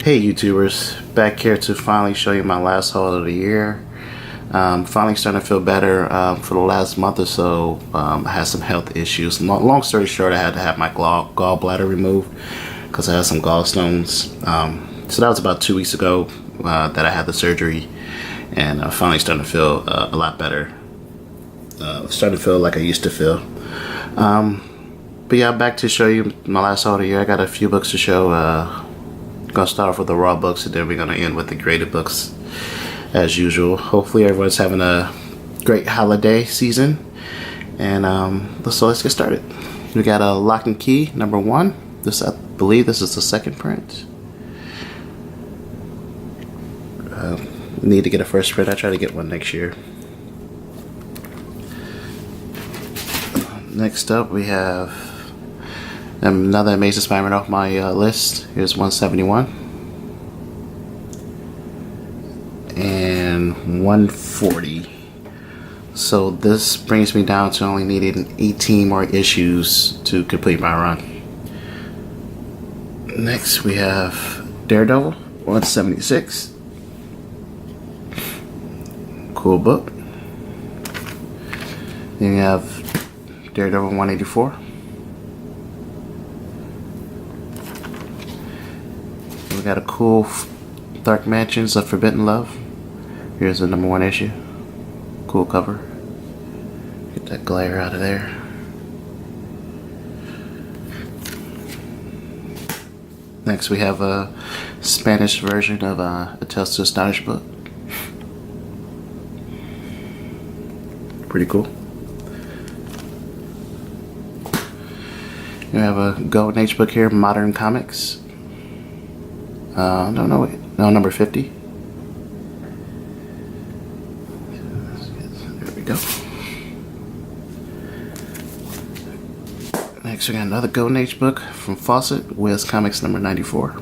Hey YouTubers, back here to finally show you my last haul of the year. Finally starting to feel better. For the last month or so, I had some health issues. Long story short, I had to have my gallbladder removed because I had some gallstones. So that was about 2 weeks ago that I had the surgery, and finally starting to feel a lot better. Starting to feel like I used to feel. But yeah, back to show you my last haul of the year. I got a few books to show. Gonna start off with the raw books, and then we're gonna end with the graded books as usual. Hopefully everyone's having a great holiday season, and so let's get started. We got a Lock and Key #1. I believe this is the second print. Need to get a first print. I try to get one next year. Next up we have another Amazing Spider-Man off my list. Here's 171 and 140. So this brings me down to only needing 18 more issues to complete my run. Next we have Daredevil 176. Cool book. Then you have Daredevil 184. We got a cool Dark Mansions of Forbidden Love. Here's the #1 issue. Cool cover. Get that glare out of there. Next we have a Spanish version of A Tales to Astonish book. Pretty cool. We have a Golden Age book here, Modern Comics. Number 50. There we go. Next we got another Golden Age book from Fawcett, Wiz Comics number 94.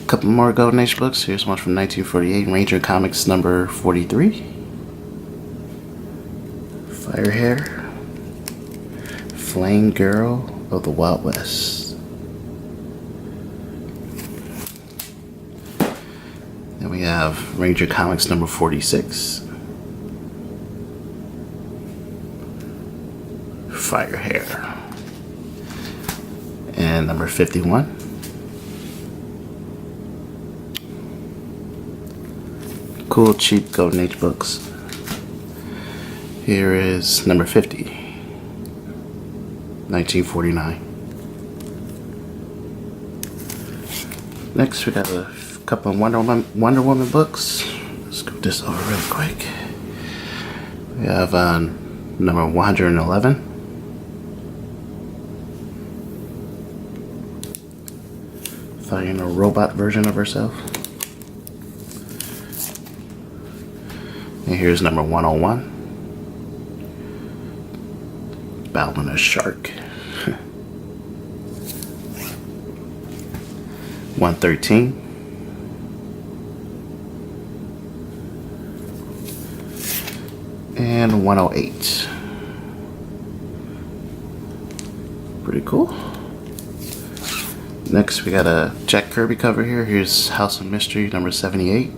Couple more Golden Age books. Here's one from 1948, Ranger Comics number 43. Firehair, Flame Girl of the Wild West. Then we have Ranger Comics number 46. Firehair. And number 51. Cool cheap Golden Age books. Here is number 50, 1949. Next, we got a couple of Wonder Woman books. Let's go this over real quick. We have number 111. Finding a robot version of herself. And here's number 101. Battling a shark. 113. And 108. Pretty cool. Next we got a Jack Kirby cover here. Here's House of Mystery number 78.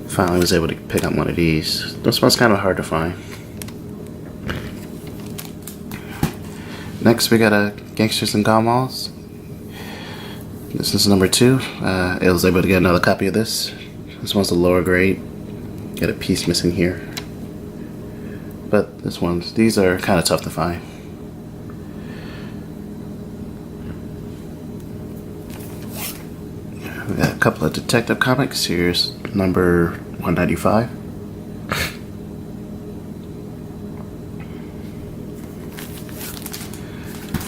Finally was able to pick up one of these. This one's kind of hard to find. Next we got a Gangsters and Gauntauts. This is number 2. I was able to get another copy of this. This one's a lower grade. Got a piece missing here. But these are kind of tough to find. We got a couple of Detective Comics. Here's number 195.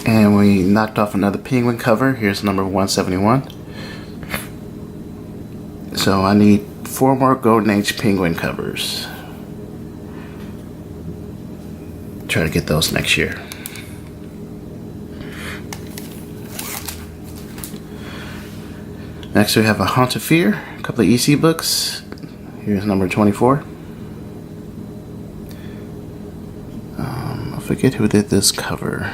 And we knocked off another Penguin cover. Here's number 171. So I need 4 more Golden Age Penguin covers. Try to get those next year. Next we have A Haunt of Fear, a couple of EC books. Here's number 24. forget who did this cover.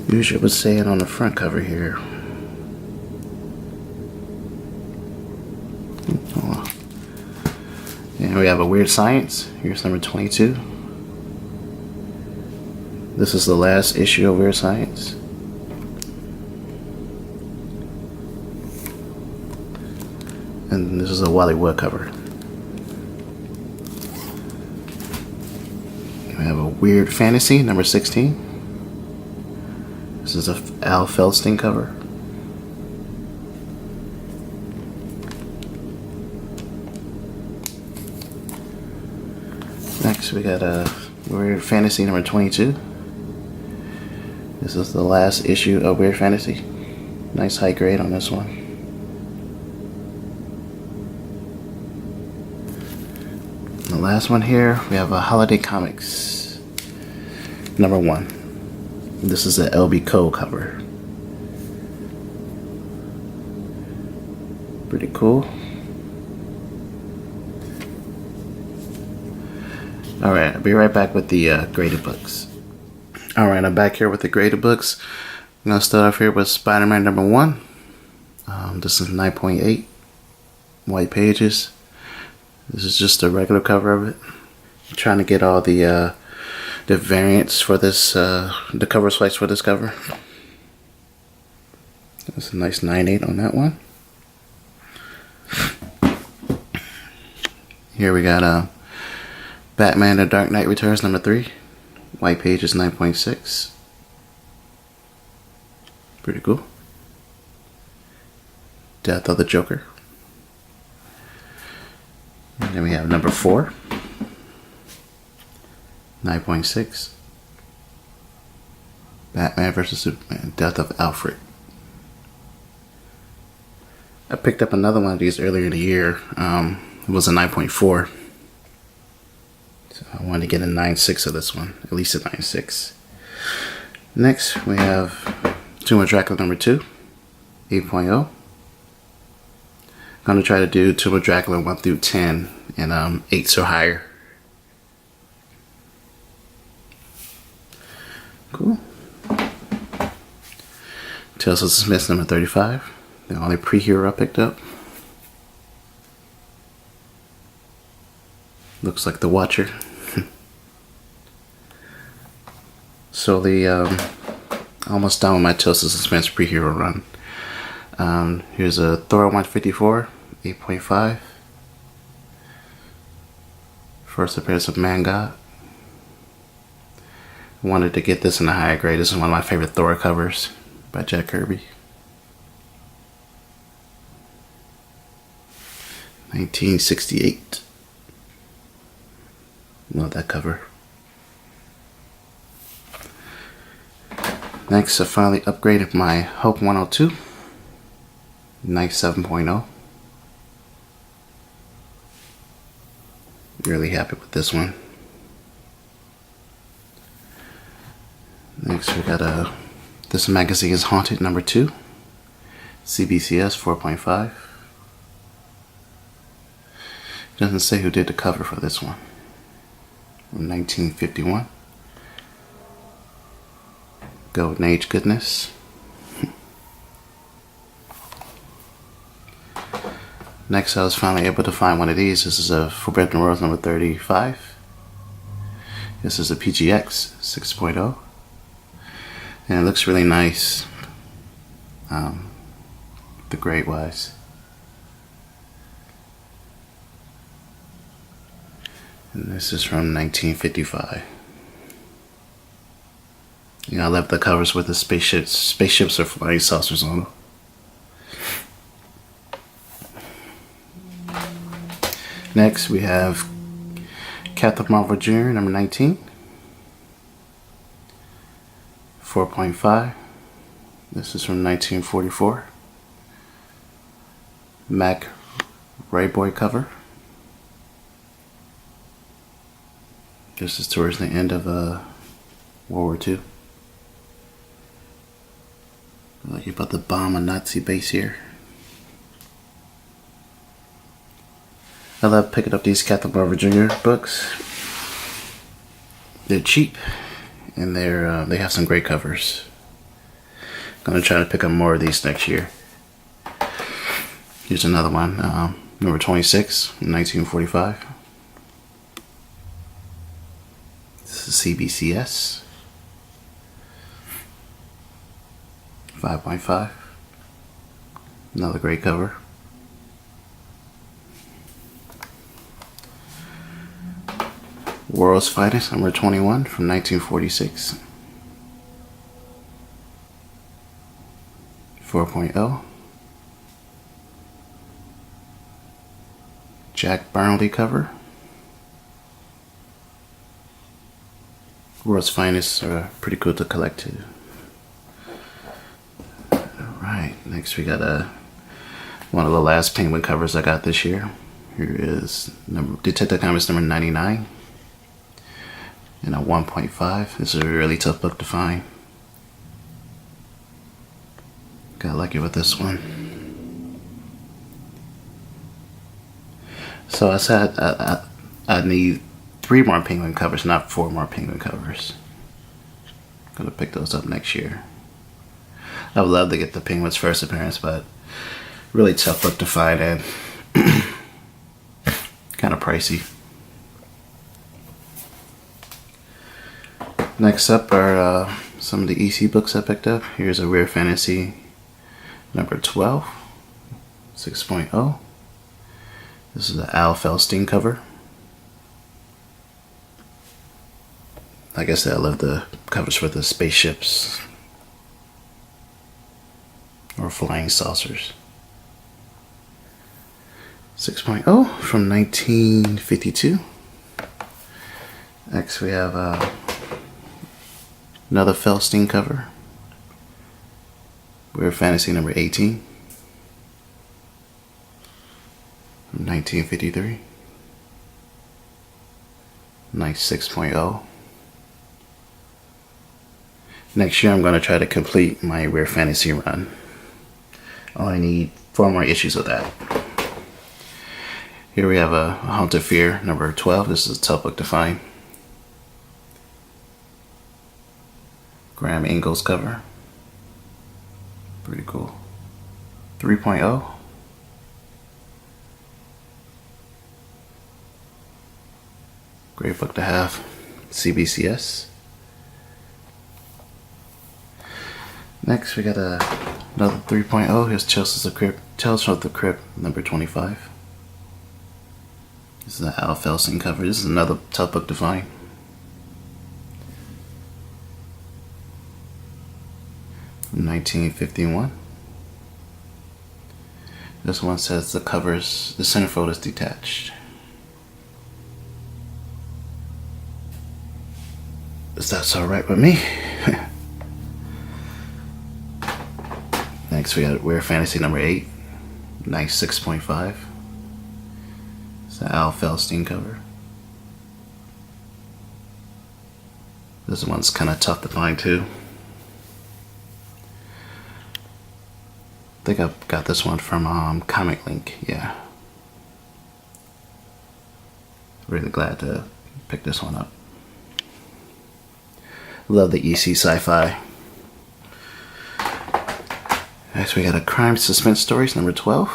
Usually it would say it on the front cover here. And we have a Weird Science. Here's number 22. This is the last issue of Weird Science. And this is a Wally Wood cover. We have a Weird Fantasy, number 16. This is a Al Feldstein cover. Next, we got a Weird Fantasy number 22. This is the last issue of Weird Fantasy. Nice high grade on this one. The last one here, we have a Holiday Comics number 1. This is the LB Cole cover. Pretty cool. Alright, I'll be right back with the graded books. Alright, I'm back here with the graded books. I'm going to start off here with Spider-Man number 1. This is 9.8 white pages. This is just a regular cover of it. I'm trying to get all the variants for this, the cover slice for this cover. That's a nice 9.8 on that one. Here we got Batman The Dark Knight Returns number 3. White page is 9.6. Pretty cool. Death of the Joker. And then we have number 4. 9.6. Batman vs. Superman, Death of Alfred. I picked up another one of these earlier in the year. It was a 9.4. So I wanted to get a 9.6 of this one. At least a 9.6. Next, we have Tomb of Dracula number 2. 8.0. I'm going to try to do Tomb of Dracula 1 through 10 and 8s or higher. Cool. Tales of Suspense number 35. The only pre-hero I picked up. Looks like The Watcher. Slowly almost done with my Tales of Suspense pre-hero run. Here's a Thor 154, 8.5. First appearance of Man God. Wanted to get this in a higher grade. This is one of my favorite Thor covers by Jack Kirby. 1968. Love that cover. Next, I finally upgraded my Hulk 102. Nice 7.0. Really happy with this one. Next, we got This Magazine is Haunted number 2. CBCS 4.5. Doesn't say who did the cover for this one. From 1951. Golden Age goodness. Next, I was finally able to find one of these. This is a Forbidden World number 35. This is a PGX 6.0. And it looks really nice. The grade wise. And this is from 1955. You know, I love the covers with the spaceships. Spaceships are flying saucers on them. Next, we have Captain Marvel Jr. number 19. 4.5. This is from 1944. Mac Rayboy cover. This is towards the end of World War II. Like you're about to bomb a Nazi base here. I love picking up these Captain Marvel Jr. books. They're cheap, and they have some great covers. I'm gonna try to pick up more of these next year. Here's another one, number 26, 1945. This is CBCS. 5.5. Another great cover. World's Finest, number 21 from 1946. 4.0. Jack Burnley cover. World's Finest are pretty cool to collect too. Alright, next we got one of the last Penguin covers I got this year. Here is Detective Comics number 99. And a 1.5. This is a really tough book to find. Got lucky with this one. So I said I need 3 more Penguin covers, not 4 more Penguin covers. Gonna pick those up next year. I would love to get the Penguin's first appearance, but really tough book to find and kind of pricey. Next up are some of the EC books I picked up. Here's a Rare Fantasy number 12, 6.0. This is the Al Feldstein cover. Like I said, I love the covers for the spaceships or flying saucers. 6.0 from 1952. Next we have another Feldstein cover. Rare Fantasy number 18 from 1953. Nice 6.0. Next year I'm going to try to complete my Rare Fantasy run. I only need 4 more issues of that. Here we have a Haunt of Fear number 12. This is a tough book to find. Graham Ingles cover. Pretty cool. 3.0. Great book to have. CBCS. Next we got another 3.0. Here's Tales from the Crypt number 25. This is the Al Feldstein cover. This is another tough book to find. From 1951. This one says the centerfold is detached. That's alright with me. Next we got Rare Fantasy number 8. Nice 6.5. It's the Al Feldstein cover. This one's kind of tough to find too. I think I got this one from Comic Link. Yeah. Really glad to pick this one up. Love the EC sci-fi. Next we got a Crime Suspense Stories number 12.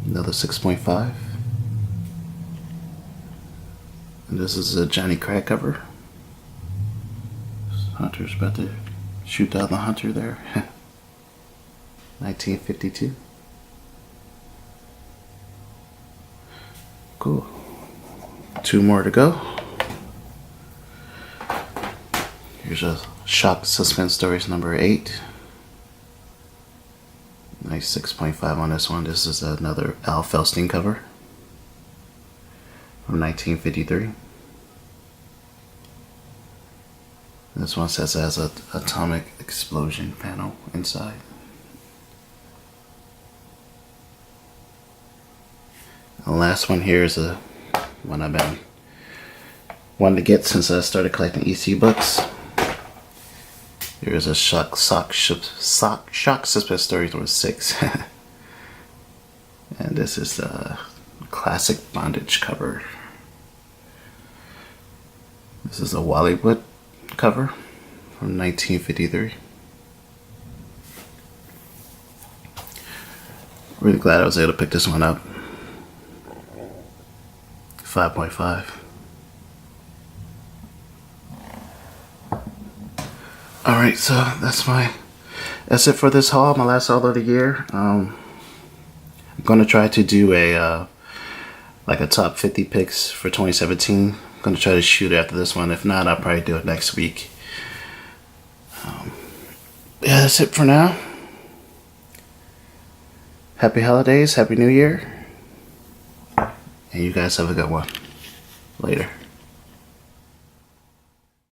Another 6.5. And this is a Johnny Craig cover. Hunter's about to shoot down the hunter there. 1952. Cool. 2 more to go. Here's a Shock Suspense Stories number 8. Nice 6.5 on this one. This is another Al Feldstein cover from 1953. This one says it has an atomic explosion panel inside. The last one here is a one I've been wanting to get since I started collecting EC books. Here's a Shock Suspense Stories number 6. And this is classic bondage cover. This is a Wally-Wood cover from 1953. Really glad I was able to pick this one up. 5.5. Alright, so that's it for this haul, my last haul of the year. I'm gonna try to do a like a top 50 picks for 2017. I'm gonna try to shoot after this one. If not, I'll probably do it next week. Yeah, that's it for now. Happy holidays, happy new year, and you guys have a good one. Later.